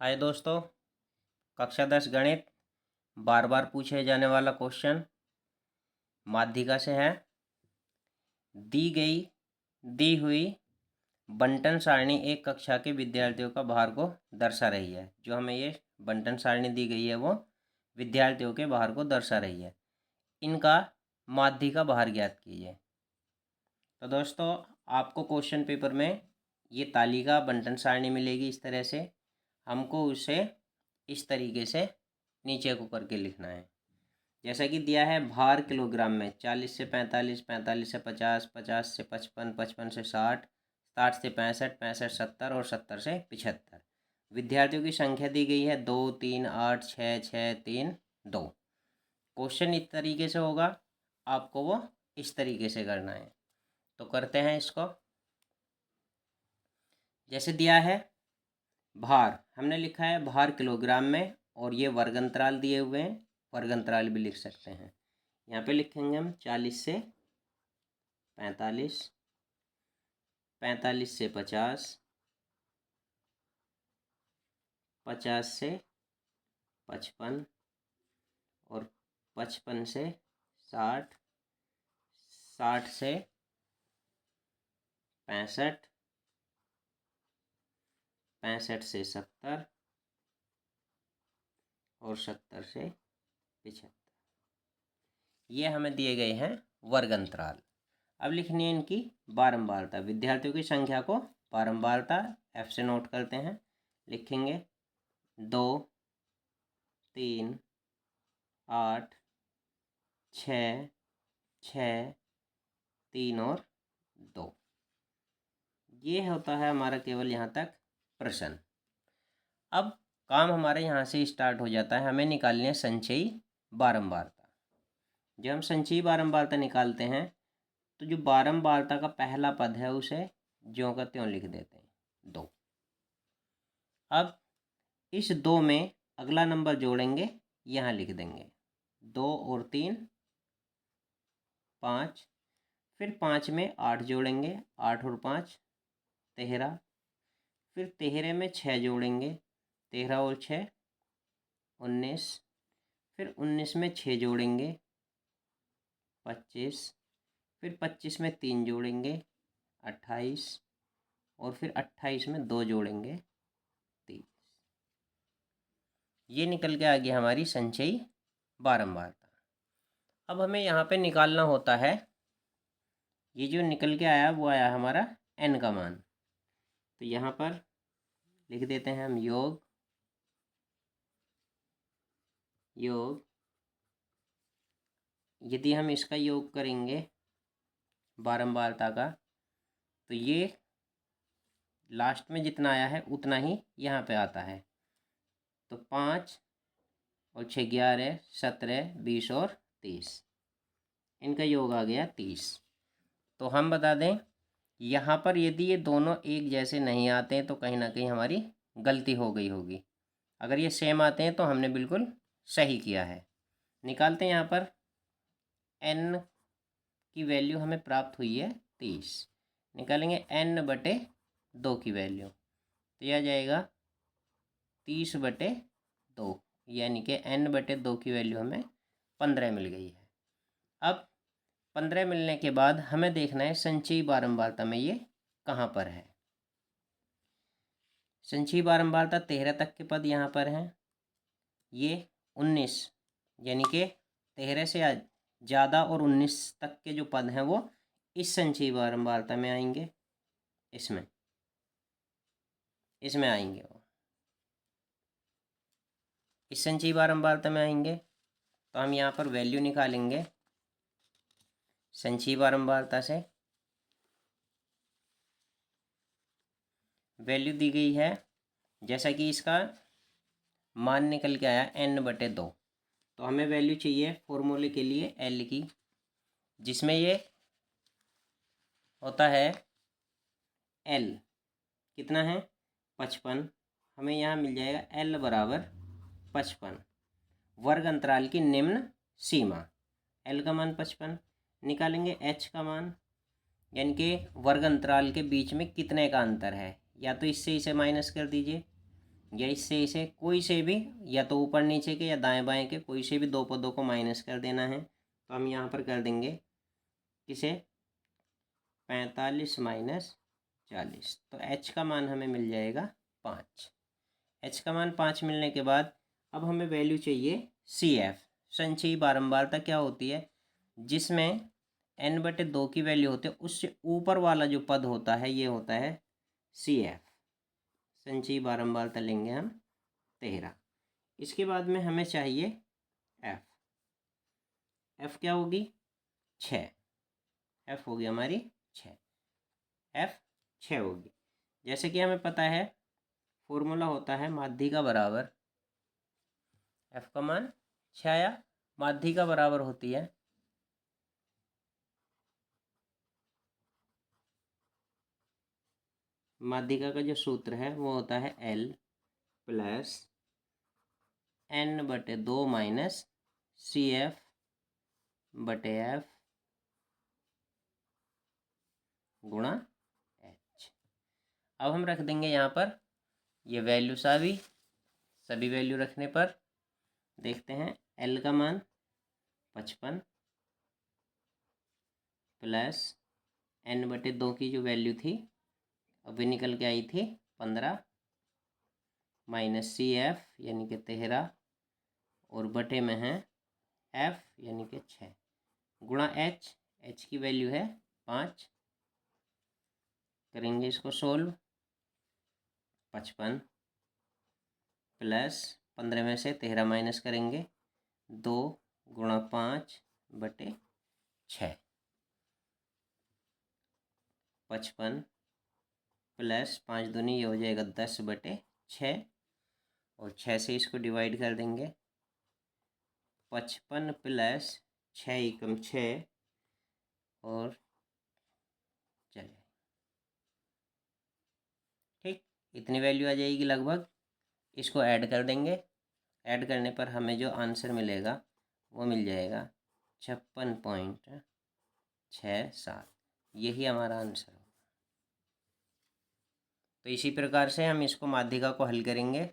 हाय दोस्तों, कक्षा 10 गणित बार बार पूछे जाने वाला क्वेश्चन माध्यिका से है। दी हुई बंटन सारणी एक कक्षा के विद्यार्थियों का भार को दर्शा रही है। जो हमें ये बंटन सारणी दी गई है वो विद्यार्थियों के भार को दर्शा रही है। इनका माध्यिका भार ज्ञात कीजिए। तो दोस्तों, आपको क्वेश्चन पेपर में ये तालिका बंटन सारणी मिलेगी। इस तरह से हमको उसे इस तरीके से नीचे को करके लिखना है। जैसा कि दिया है भार किलोग्राम में 40 से 45, 45 से 50, 50 से 55, 55 से 60, 60 से 65, 65 70 और 70 से 75। विद्यार्थियों की संख्या दी गई है 2, 3, 8, 6, 6, 3, 2। क्वेश्चन इस तरीके से होगा, आपको वो इस तरीके से करना है। तो करते हैं इसको। जैसे दिया है भार, हमने लिखा है भार किलोग्राम में और ये वर्गंतराल दिए हुए हैं, वर्गंतराल भी लिख सकते हैं। यहाँ पे लिखेंगे हम 40 से 45, 45 से 50, 50 से 55 और 55 से 60, 60 से 65, 65 से 70 और 70 से 75। ये हमें दिए गए हैं वर्गंतराल। अब लिखनी है इनकी बारंबारता। विद्यार्थियों की संख्या को बारंबारता F से नोट करते हैं। लिखेंगे 2, 3, 8, 6, 6, 3 और 2। ये होता है हमारा केवल यहाँ तक प्रश्न। अब काम हमारे यहाँ से स्टार्ट हो जाता है। हमें निकालनी है संचयी बारंबारता। जब हम संचयी बारंबारता निकालते हैं तो जो बारंबारता का पहला पद है उसे ज्यों का त्यों लिख देते हैं 2। अब इस 2 में अगला नंबर जोड़ेंगे, यहाँ लिख देंगे 2 और 3 5। फिर 5 में 8 जोड़ेंगे, 8 और 5 13। फिर 13 में 6 जोड़ेंगे, 13 और 6 19। फिर 19 में 6 जोड़ेंगे 25। फिर 25 में 3 जोड़ेंगे 28 और फिर 28 में 2 जोड़ेंगे 30। ये निकल के आ गई हमारी संचयी बारंबारता। अब हमें यहाँ पे निकालना होता है, ये जो निकल के आया वो आया हमारा n का मान। तो यहाँ पर लिख देते हैं हम योग यदि हम इसका योग करेंगे बारंबारता का तो ये लास्ट में जितना आया है उतना ही यहाँ पे आता है। तो 5 और 6 11, 17, 20 और 30, इनका योग आ गया 30। तो हम बता दें यहाँ पर यदि ये दोनों एक जैसे नहीं आते हैं तो कहीं ना कहीं हमारी गलती हो गई होगी। अगर ये सेम आते हैं तो हमने बिल्कुल सही किया है। निकालते हैं यहाँ पर n की वैल्यू हमें प्राप्त हुई है 30। निकालेंगे n/2 की वैल्यू, तो यह आ जाएगा 30/2, यानी कि n/2 की वैल्यू हमें 15 मिल गई है। अब 15 मिलने के बाद हमें देखना है संचयी बारंबारता में ये कहाँ पर है। संचयी बारंबारता 13 तक के पद यहाँ पर हैं। ये 19 यानी कि 13 से ज़्यादा और 19 तक के जो पद हैं वो इस संचयी बारंबारता में आएंगे। इसमें आएंगे वो इस संचयी बारंबारता में आएंगे। तो हम यहाँ पर वैल्यू निकालेंगे संचयी बारंबारता से। वैल्यू दी गई है, जैसा कि इसका मान निकल के आया n/2। तो हमें वैल्यू चाहिए फॉर्मूले के लिए l की, जिसमें ये होता है l कितना है 55। हमें यहाँ मिल जाएगा l बराबर 55। वर्ग अंतराल की निम्न सीमा, l का मान 55। निकालेंगे h का मान, यानी कि वर्ग अंतराल के बीच में कितने का अंतर है। या तो इससे इसे माइनस कर दीजिए, या इससे इसे कोई से भी, या तो ऊपर नीचे के या दाएं बाएं के कोई से भी दो पदों को माइनस कर देना है। तो हम यहाँ पर कर देंगे किसे, 45 माइनस 40। तो h का मान हमें मिल जाएगा 5। h का मान 5 मिलने के बाद अब हमें वैल्यू चाहिए CF, संचयी बारंबारता क्या होती है, जिसमें n/2 की वैल्यू होती है, उससे ऊपर वाला जो पद होता है ये होता है CF, संचयी बारंबारता लेंगे हम 13। इसके बाद में हमें चाहिए F। F क्या होगी, 6। F होगी हमारी 6, F 6 होगी। जैसे कि हमें पता है फॉर्मूला होता है माध्यिका बराबर, F का मान 6 या माध्यिका बराबर होती है माध्यिका का जो सूत्र है वो होता है L plus n/2 minus CF/F गुणा H। अब हम रख देंगे यहाँ पर ये वैल्यू सभी वैल्यू रखने पर देखते हैं L का मान 55 प्लस n/2 की जो वैल्यू थी अभी निकल के आई थी 15 माइनस CF यानी कि 13 और बटे में है F यानी कि 6 गुणा H की वैल्यू है 5। करेंगे इसको सोल्व, 55 प्लस 15 में से 13 माइनस करेंगे 2 गुणा 5/6, 55 प्लस 5 दूनी ये हो जाएगा 10/6 और 6 से इसको डिवाइड कर देंगे। 55 प्लस 6 एकम 6 और चले, ठीक, इतनी वैल्यू आ जाएगी लगभग। इसको ऐड कर देंगे, ऐड करने पर हमें जो आंसर मिलेगा वो मिल जाएगा 56.67, यही हमारा आंसर होगा। तो इसी प्रकार से हम इसको माध्यिका को हल करेंगे।